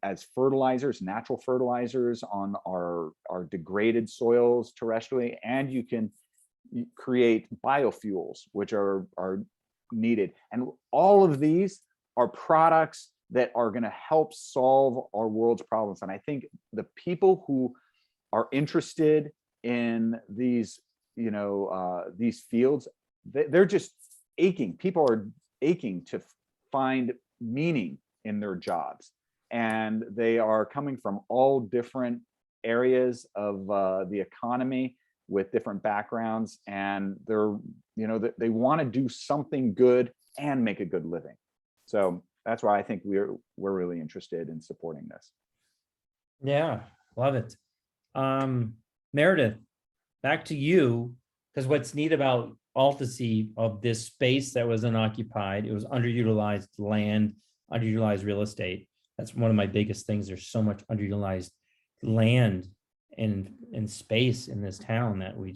as fertilizers, natural fertilizers on our degraded soils terrestrially, and you can create biofuels, which are needed. And all of these are products that are going to help solve our world's problems. And I think the people who are interested in these, these fields, they're just aching. People are aching to find meaning in their jobs, and they are coming from all different areas of the economy with different backgrounds, and they're, they want to do something good and make a good living. So that's why I think we're really interested in supporting this. Yeah, love it. Meredith, back to you, because what's neat about Altacy, of this space that was unoccupied, it was underutilized land, underutilized real estate. That's one of my biggest things. There's so much underutilized land and space in this town that we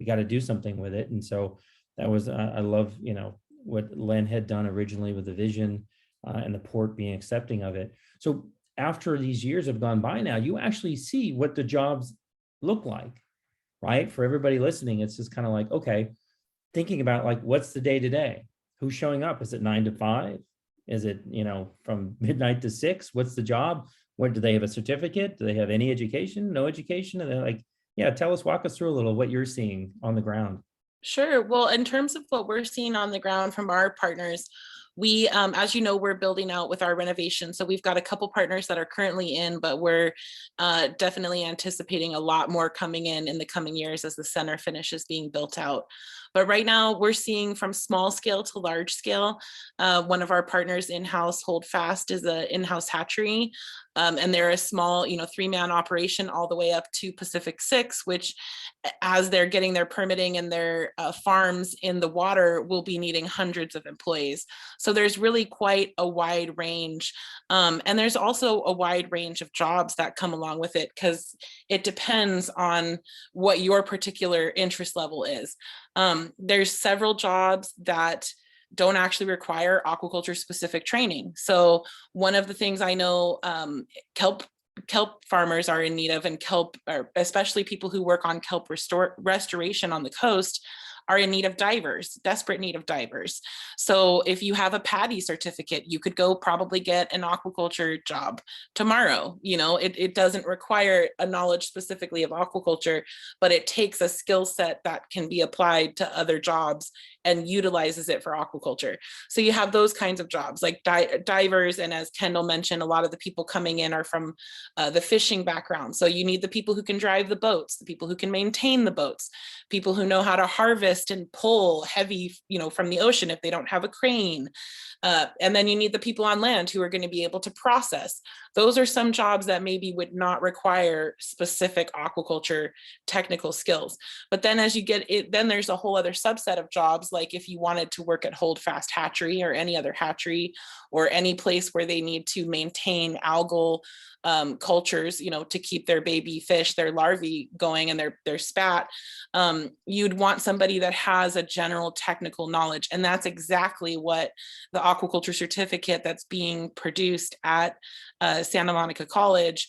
got to do something with it. And so that was, I love, what Len had done originally with the vision and the port being accepting of it. So after these years have gone by now, you actually see what the jobs look like, right? For everybody listening, it's just kind of like, okay, thinking about like, what's the day to day? Who's showing up? Is it 9 to 5? Is it, from midnight to 6? What's the job? What, do they have a certificate? Do they have any education? No education? And they're like, yeah, walk us through a little what you're seeing on the ground. Sure. Well, in terms of what we're seeing on the ground from our partners, we, as you know, we're building out with our renovation. So we've got a couple partners that are currently in, but we're definitely anticipating a lot more coming in the coming years as the center finishes being built out. But right now we're seeing from small scale to large scale. One of our partners in-house, Hold Fast, is an in-house hatchery. And they're a small, 3-man operation all the way up to Pacific 6, which as they're getting their permitting and their farms in the water will be needing hundreds of employees. So there's really quite a wide range. And there's also a wide range of jobs that come along with it, because it depends on what your particular interest level is. There's several jobs that don't actually require aquaculture specific training. So one of the things I know kelp farmers are in need of, and kelp, or especially people who work on kelp restoration on the coast, are in need of divers, desperate need of divers. So if you have a PADI certificate, you could go probably get an aquaculture job tomorrow. It doesn't require a knowledge specifically of aquaculture, but it takes a skill set that can be applied to other jobs and utilizes it for aquaculture. So you have those kinds of jobs like divers. And as Kendall mentioned, a lot of the people coming in are from the fishing background. So you need the people who can drive the boats, the people who can maintain the boats, people who know how to harvest and pull heavy, from the ocean if they don't have a crane. And then you need the people on land who are going to be able to process. Those are some jobs that maybe would not require specific aquaculture technical skills. But then as you get it, then there's a whole other subset of jobs almost like if you wanted to work at Holdfast Hatchery or any other hatchery or any place where they need to maintain algal cultures, to keep their baby fish, their larvae going and their spat, you'd want somebody that has a general technical knowledge. And that's exactly what the aquaculture certificate that's being produced at Santa Monica College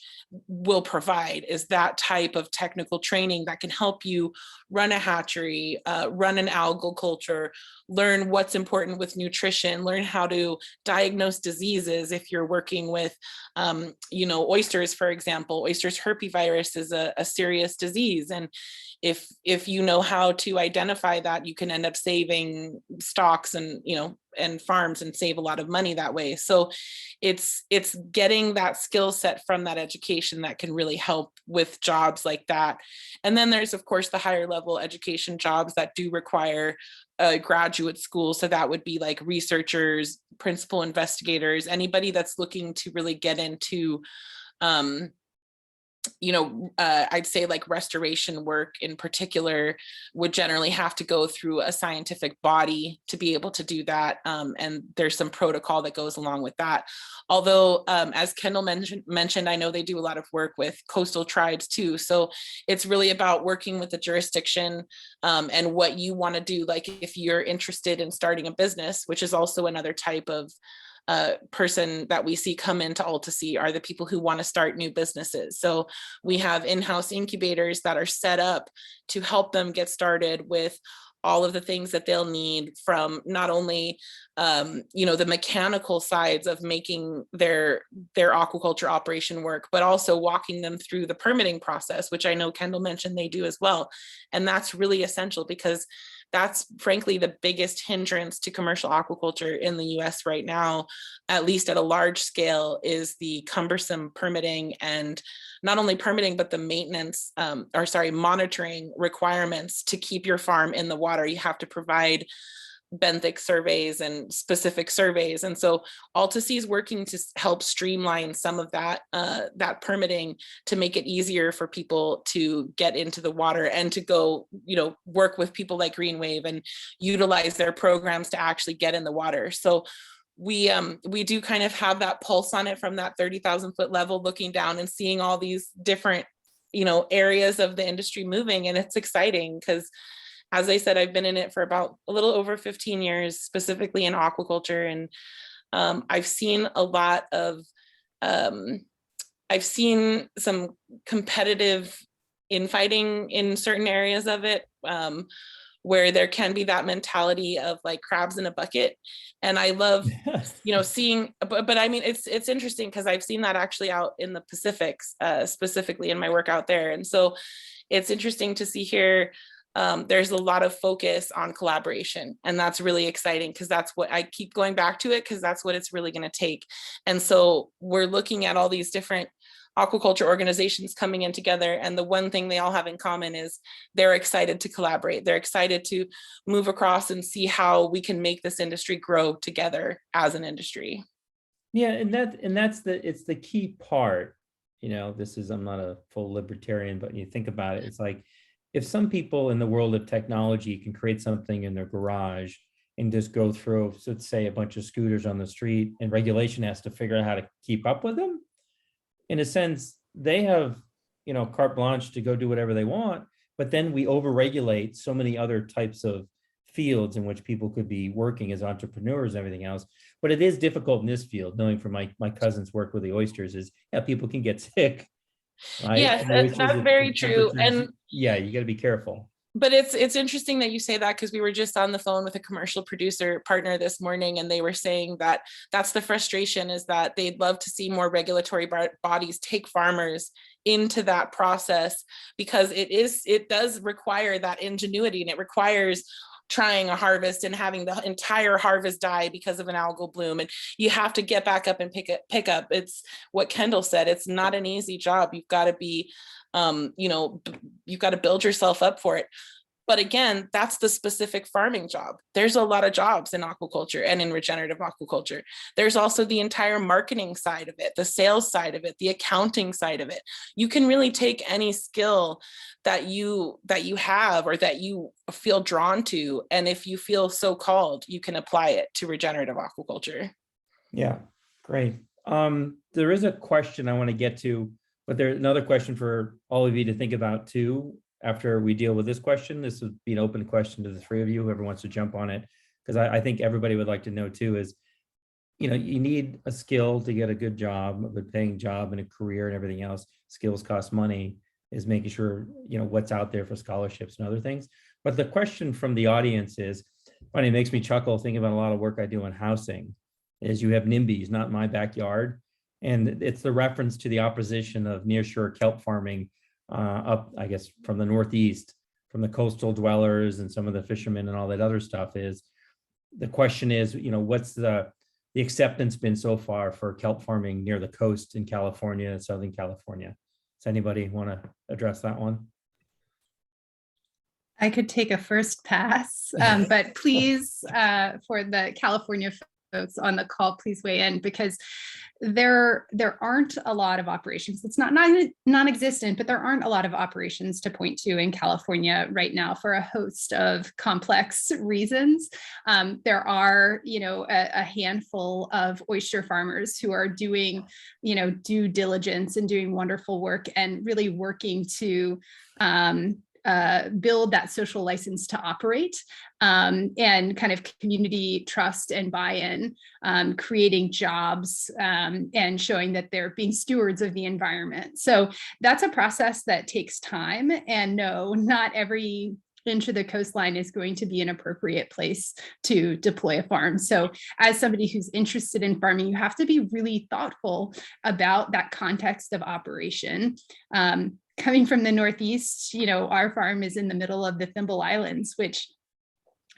will provide, is that type of technical training that can help you run a hatchery, run an algal culture, learn what's important with nutrition, learn how to diagnose diseases if you're working with, oysters, for example. Oysters herpesvirus is a serious disease. And if you know how to identify that, you can end up saving stocks and farms and save a lot of money that way. So it's getting that skill set from that education that can really help with jobs like that. And then there's, of course, the higher level education jobs that do require a graduate school. So that would be like researchers, principal investigators, anybody that's looking to really get into I'd say like restoration work in particular would generally have to go through a scientific body to be able to do that. And there's some protocol that goes along with that. Although, as Kendall mentioned, I know they do a lot of work with coastal tribes too. So it's really about working with the jurisdiction and what you want to do. Like if you're interested in starting a business, which is also another type of person that we see come into AltaSea, are the people who want to start new businesses. So we have in-house incubators that are set up to help them get started with all of the things that they'll need, from not only the mechanical sides of making their aquaculture operation work, but also walking them through the permitting process, which I know Kendall mentioned they do as well. And that's really essential because that's frankly the biggest hindrance to commercial aquaculture in the US right now, at least at a large scale, is the cumbersome permitting, and not only permitting, but the maintenance, monitoring requirements to keep your farm in the water. You have to provide benthic surveys and specific surveys. And so AltaSea is working to help streamline some of that permitting to make it easier for people to get into the water and to go, work with people like Greenwave and utilize their programs to actually get in the water. So we do kind of have that pulse on it from that 30,000 foot level, looking down and seeing all these different, areas of the industry moving. And it's exciting because, as I said, I've been in it for about a little over 15 years, specifically in aquaculture. And I've seen a lot of, I've seen some competitive infighting in certain areas of it, where there can be that mentality of like crabs in a bucket. And I love, seeing, but I mean, it's interesting because I've seen that actually out in the Pacifics, specifically in my work out there. And so it's interesting to see here. There's a lot of focus on collaboration, and that's really exciting because that's what I keep going back to it, because that's what it's really going to take. And so we're looking at all these different aquaculture organizations coming in together, and the one thing they all have in common is they're excited to collaborate. They're excited to move across and see how we can make this industry grow together as an industry. Yeah, and it's the key part. I'm not a full libertarian, but you think about it, it's like, if some people in the world of technology can create something in their garage and just go through, let's say, a bunch of scooters on the street, and regulation has to figure out how to keep up with them, in a sense, they have, carte blanche to go do whatever they want. But then we overregulate so many other types of fields in which people could be working as entrepreneurs and everything else. But it is difficult in this field, knowing from my cousin's work with the oysters, is people can get sick. Right? Yes, that's very true. And yeah, you got to be careful. But it's interesting that you say that, because we were just on the phone with a commercial producer partner this morning, and they were saying that that's the frustration, is that they'd love to see more regulatory bodies take farmers into that process, because it does require that ingenuity, and it requires trying a harvest and having the entire harvest die because of an algal bloom, and you have to get back up and pick up. It's what Kendall said, it's not an easy job. You've got to be you've got to build yourself up for it. But again, that's the specific farming job. There's a lot of jobs in aquaculture and in regenerative aquaculture. There's also the entire marketing side of it, the sales side of it, the accounting side of it. You can really take any skill that you have or that you feel drawn to, and if you feel so called, you can apply it to regenerative aquaculture. Yeah, great. There is a question I want to get to, but there's another question for all of you to think about too. After we deal with this question, this would be an open question to the three of you, whoever wants to jump on it, because I think everybody would like to know too is, you need a skill to get a good job, a good paying job and a career and everything else. Skills cost money, is making sure, what's out there for scholarships and other things. But the question from the audience is, funny, it makes me chuckle thinking about a lot of work I do on housing, is you have NIMBYs, not in my backyard. And it's the reference to the opposition of nearshore kelp farming up, I guess, from the Northeast, from the coastal dwellers and some of the fishermen and all that other stuff. Is the question is, what's the acceptance been so far for kelp farming near the coast in California, Southern California? Does anybody want to address that one? I could take a first pass, but please, for the California folks on the call, please weigh in, because there aren't a lot of operations. It's not non-existent, but there aren't a lot of operations to point to in California right now for a host of complex reasons. There are, a handful of oyster farmers who are doing, due diligence and doing wonderful work and really working to build that social license to operate, and kind of community trust and buy-in, creating jobs, and showing that they're being stewards of the environment. So that's a process that takes time, and no, not every inch of the coastline is going to be an appropriate place to deploy a farm. So as somebody who's interested in farming, you have to be really thoughtful about that context of operation. Coming from the Northeast, our farm is in the middle of the Thimble Islands, which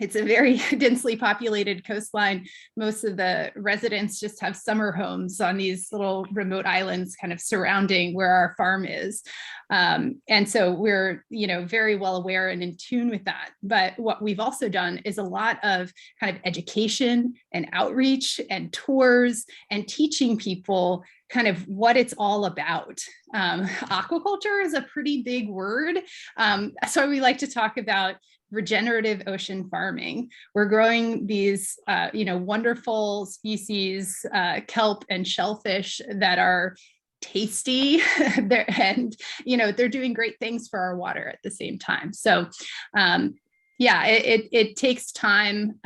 it's a very densely populated coastline. Most of the residents just have summer homes on these little remote islands kind of surrounding where our farm is. And so we're, very well aware and in tune with that. But what we've also done is a lot of kind of education and outreach and tours and teaching people kind of what it's all about. Aquaculture is a pretty big word. So we like to talk about regenerative ocean farming. We're growing these, wonderful species, kelp and shellfish that are tasty, and they're doing great things for our water at the same time. So, it takes time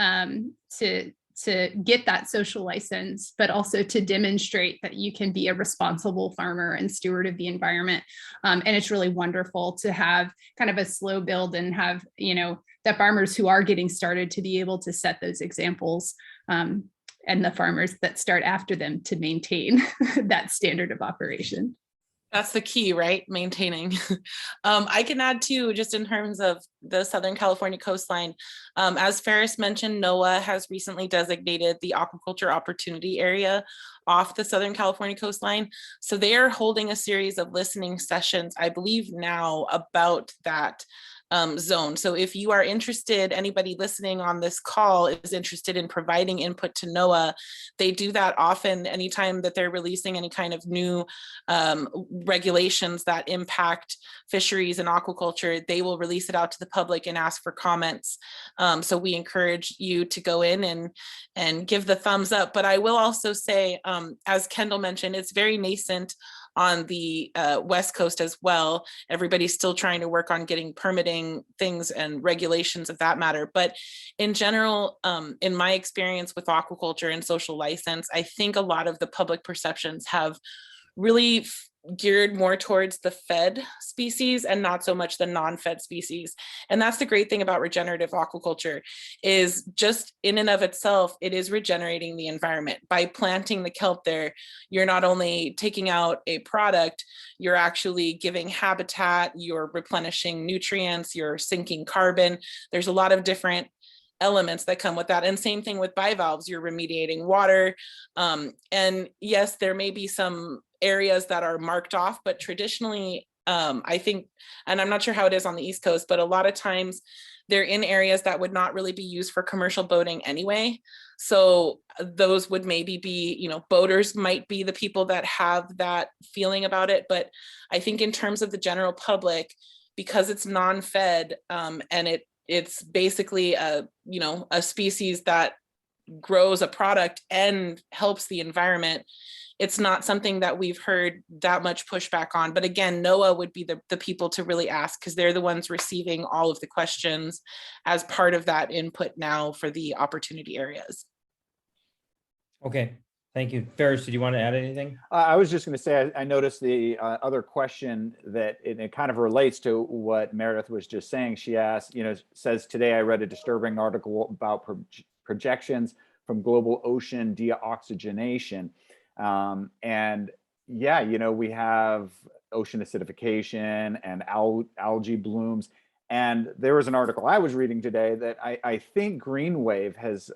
to get that social license, but also to demonstrate that you can be a responsible farmer and steward of the environment. And it's really wonderful to have kind of a slow build and have, the farmers who are getting started to be able to set those examples, and the farmers that start after them to maintain that standard of operation. That's the key, right? Maintaining. I can add too, just in terms of the Southern California coastline, as Ferris mentioned, NOAA has recently designated the aquaculture opportunity area off the Southern California coastline. So they are holding a series of listening sessions, I believe now, about that zone. So if you are interested, anybody listening on this call is interested in providing input to NOAA, they do that often anytime that they're releasing any kind of new regulations that impact fisheries and aquaculture. They will release it out to the public and ask for comments. So we encourage you to go in and give the thumbs up. But I will also say, as Kendall mentioned, it's very nascent on the West Coast as well. Everybody's still trying to work on getting permitting things and regulations of that matter. But in general, in my experience with aquaculture and social license, I think a lot of the public perceptions have really geared more towards the fed species and not so much the non-fed species. And that's the great thing about regenerative aquaculture, is just in and of itself, it is regenerating the environment. By planting the kelp there, you're not only taking out a product, you're actually giving habitat, you're replenishing nutrients, you're sinking carbon. There's a lot of different elements that come with that. And same thing with bivalves, you're remediating water. And yes, there may be some areas that are marked off, but traditionally I think, and I'm not sure how it is on the East Coast, but a lot of times they're in areas that would not really be used for commercial boating anyway. So those would maybe be, you know, boaters might be the people that have that feeling about it. But I think in terms of the general public, because it's non-fed, and it's basically a, you know, a species that grows a product and helps the environment, it's not something that we've heard that much pushback on. But again, NOAA would be the people to really ask, because they're the ones receiving all of the questions as part of that input now for the opportunity areas. Okay, thank you. Ferris, did you want to add anything? I was just going to say, I noticed the other question that it kind of relates to what Meredith was just saying. She asked, you know, says, today I read a disturbing article about projections from global ocean deoxygenation. And yeah, you know, we have ocean acidification and algae blooms. And there was an article I was reading today that I think Greenwave has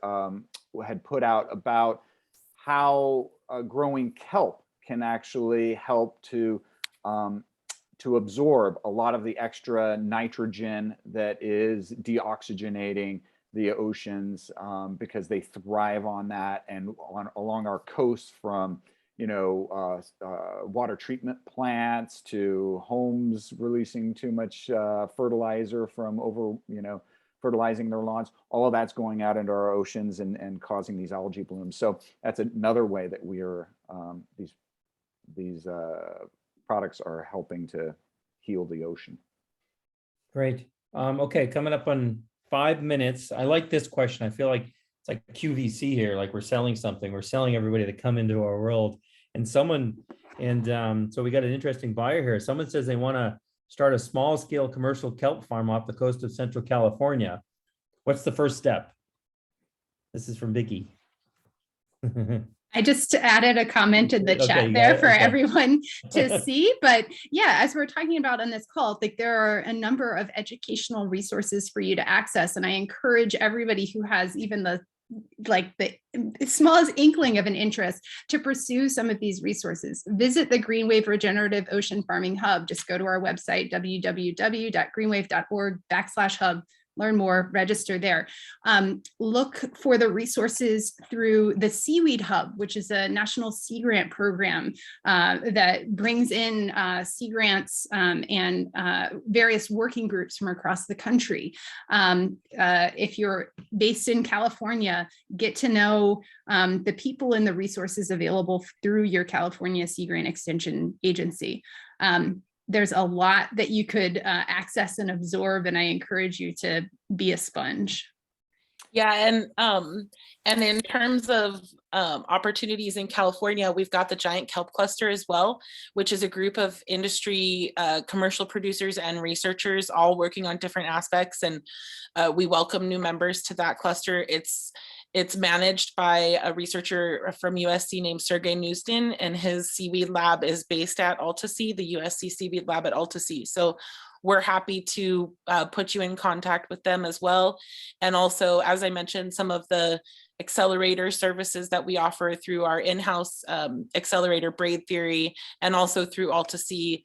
had put out about how growing kelp can actually help to absorb a lot of the extra nitrogen that is deoxygenating the oceans, because they thrive on that, and along our coasts, from, you know, water treatment plants to homes releasing too much fertilizer from fertilizing their lawns. All of that's going out into our oceans and causing these algae blooms. So that's another way that we are these products are helping to heal the ocean. Great. Okay, coming up on 5 minutes. I like this question. I feel like it's like QVC here, like we're selling something. We're selling everybody to come into our world. And so we got an interesting buyer here. Someone says they want to start a small scale commercial kelp farm off the coast of Central California. What's the first step? This is from Vicky. I just added a comment in the chat there for everyone to see. But yeah, as we're talking about on this call, like there are a number of educational resources for you to access. And I encourage everybody who has even the smallest inkling of an interest to pursue some of these resources. Visit the Greenwave Regenerative Ocean Farming Hub. Just go to our website, www.greenwave.org/hub. Learn more, register there. Look for the resources through the Seaweed Hub, which is a national sea grant program that brings in sea grants and various working groups from across the country. If you're based in California, get to know the people and the resources available through your California Sea Grant Extension Agency. There's a lot that you could access and absorb, and I encourage you to be a sponge. Yeah, and in terms of opportunities in California, we've got the Giant Kelp Cluster as well, which is a group of industry, commercial producers and researchers all working on different aspects, and we welcome new members to that cluster. It's managed by a researcher from USC named Sergey Newstin, and his seaweed lab is based at Altasea, the USC seaweed lab at Altasea. So we're happy to put you in contact with them as well. And also, as I mentioned, some of the accelerator services that we offer through our in-house accelerator Braid Theory, and also through Altasea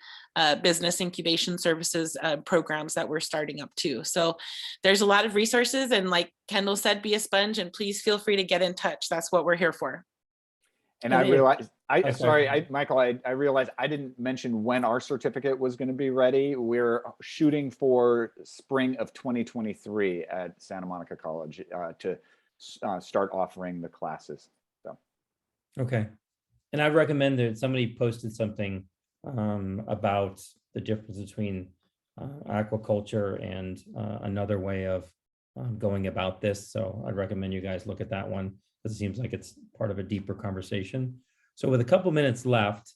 business incubation services programs that we're starting up too. So there's a lot of resources, and like Kendall said, be a sponge, and please feel free to get in touch. That's what we're here for. And I realized, Michael, I realized I didn't mention when our certificate was going to be ready. We're shooting for spring of 2023 at Santa Monica College to start offering the classes. So. Okay. And I recommend that somebody posted something about the difference between aquaculture and another way of going about this. So I'd recommend you guys look at that one, because it seems like it's part of a deeper conversation. So with a couple minutes left,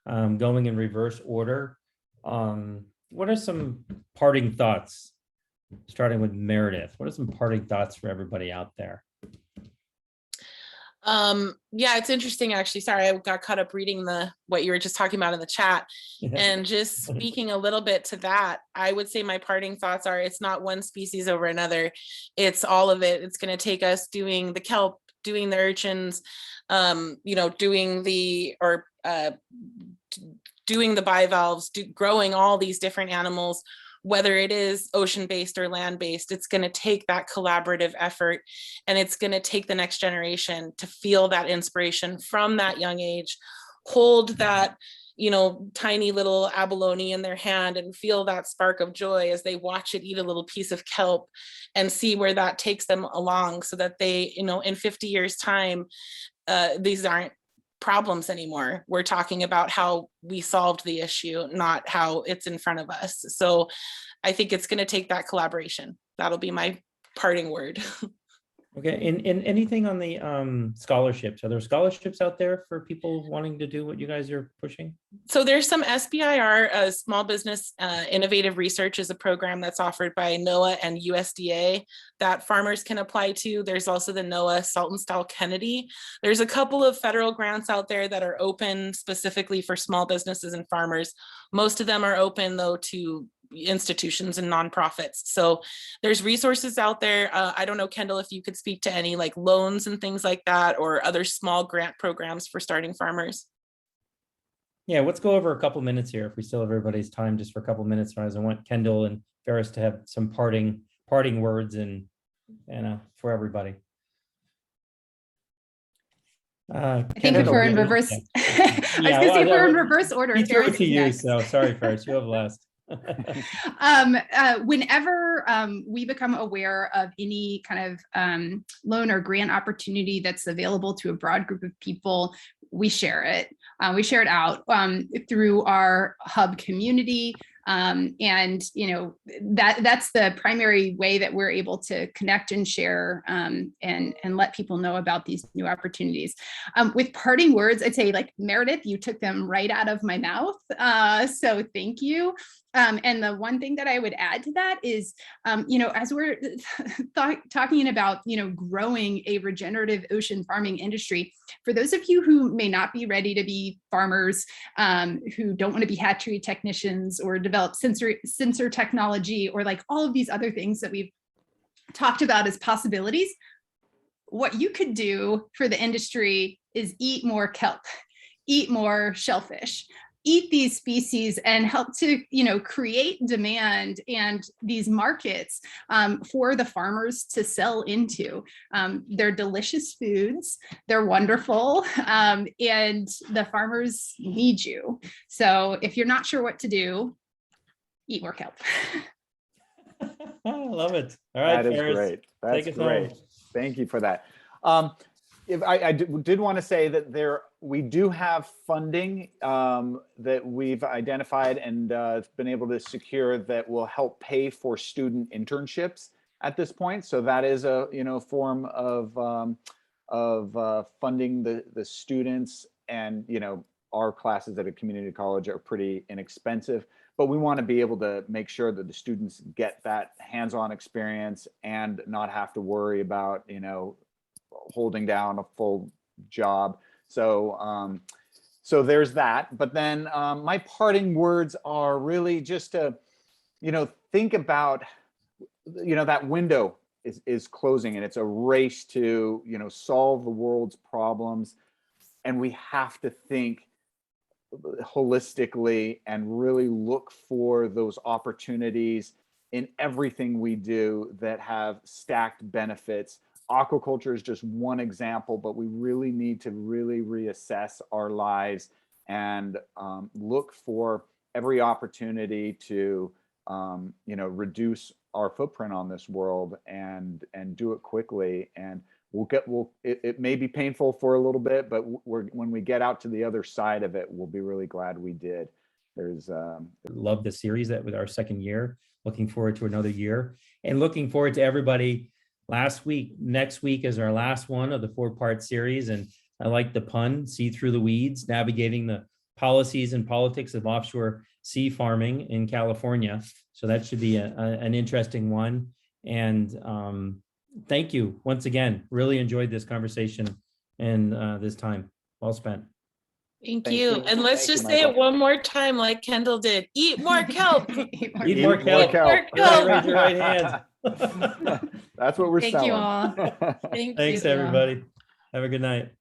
going in reverse order, what are some parting thoughts, starting with Meredith? What are some parting thoughts for everybody out there? Yeah, it's interesting, actually. Sorry, I got caught up reading what you were just talking about in the chat. And just speaking a little bit to that, I would say my parting thoughts are, it's not one species over another. It's all of it. It's going to take us doing the kelp, doing the urchins, doing doing the bivalves, growing all these different animals, whether it is ocean-based or land-based. It's going to take that collaborative effort, and it's going to take the next generation to feel that inspiration from that young age, hold that, you know, tiny little abalone in their hand and feel that spark of joy as they watch it eat a little piece of kelp, and see where that takes them along, so that they, you know, in 50 years time, these aren't problems anymore. We're talking about how we solved the issue, not how it's in front of us. So I think it's going to take that collaboration. That'll be my parting word. Okay, and anything on the scholarships? Are there scholarships out there for people wanting to do what you guys are pushing? So there's some SBIR, Small Business Innovative Research, is a program that's offered by NOAA and USDA that farmers can apply to. There's also the NOAA Saltonstall Kennedy. There's a couple of federal grants out there that are open specifically for small businesses and farmers. Most of them are open though to institutions and nonprofits. So there's resources out there. I don't know, Kendall, if you could speak to any like loans and things like that, or other small grant programs for starting farmers. Yeah, let's go over a couple minutes here if we still have everybody's time, just for a couple minutes. As I want Kendall and Ferris to have some parting words and for everybody. I think if we're in reverse, I was going to say if we're in reverse order. He threw it to you, so sorry, Ferris, you have last. Whenever we become aware of any kind of loan or grant opportunity that's available to a broad group of people, we share it. We share it out through our hub community. And you know, that's the primary way that we're able to connect and share and let people know about these new opportunities. With parting words, I'd say, like, Meredith, you took them right out of my mouth. So thank you. And the one thing that I would add to that is, you know, as we're talking about, you know, growing a regenerative ocean farming industry, for those of you who may not be ready to be farmers, who don't want to be hatchery technicians or develop sensor technology, or like all of these other things that we've talked about as possibilities, what you could do for the industry is eat more kelp, eat more shellfish, eat these species, and help to, you know, create demand and these markets for the farmers to sell into. They're delicious foods, they're wonderful, and the farmers need you. So if you're not sure what to do, eat more kelp. I love it. All right, that is Ferris, great. That's take us great. home. Thank you for that. If I did want to say that we do have funding that we've identified and been able to secure that will help pay for student internships at this point. So that is a, you know, form of funding the students, and, you know, our classes at a community college are pretty inexpensive, but we want to be able to make sure that the students get that hands-on experience and not have to worry about, you know, holding down a full job. So so there's that. But then my parting words are really just to, you know, think about, you know, that window is closing, and it's a race to, you know, solve the world's problems, and we have to think holistically and really look for those opportunities in everything we do that have stacked benefits. Aquaculture is just one example, but we really need to really reassess our lives and look for every opportunity to, you know, reduce our footprint on this world and do it quickly. And it may be painful for a little bit, but when we get out to the other side of it, we'll be really glad we did. Love the series that with our second year. Looking forward to another year, and looking forward to everybody. Next week is our last one of the 4-part series. And I like the pun, see through the weeds, navigating the policies and politics of offshore sea farming in California. So that should be an interesting one. And thank you once again. Really enjoyed this conversation and this time. Well spent. Thank you. And let's just say it one more time, like Kendall did. Eat more kelp. Eat more kelp. Raise your right hand. That's what we're selling. Thank you all. Thanks, everybody. Have a good night.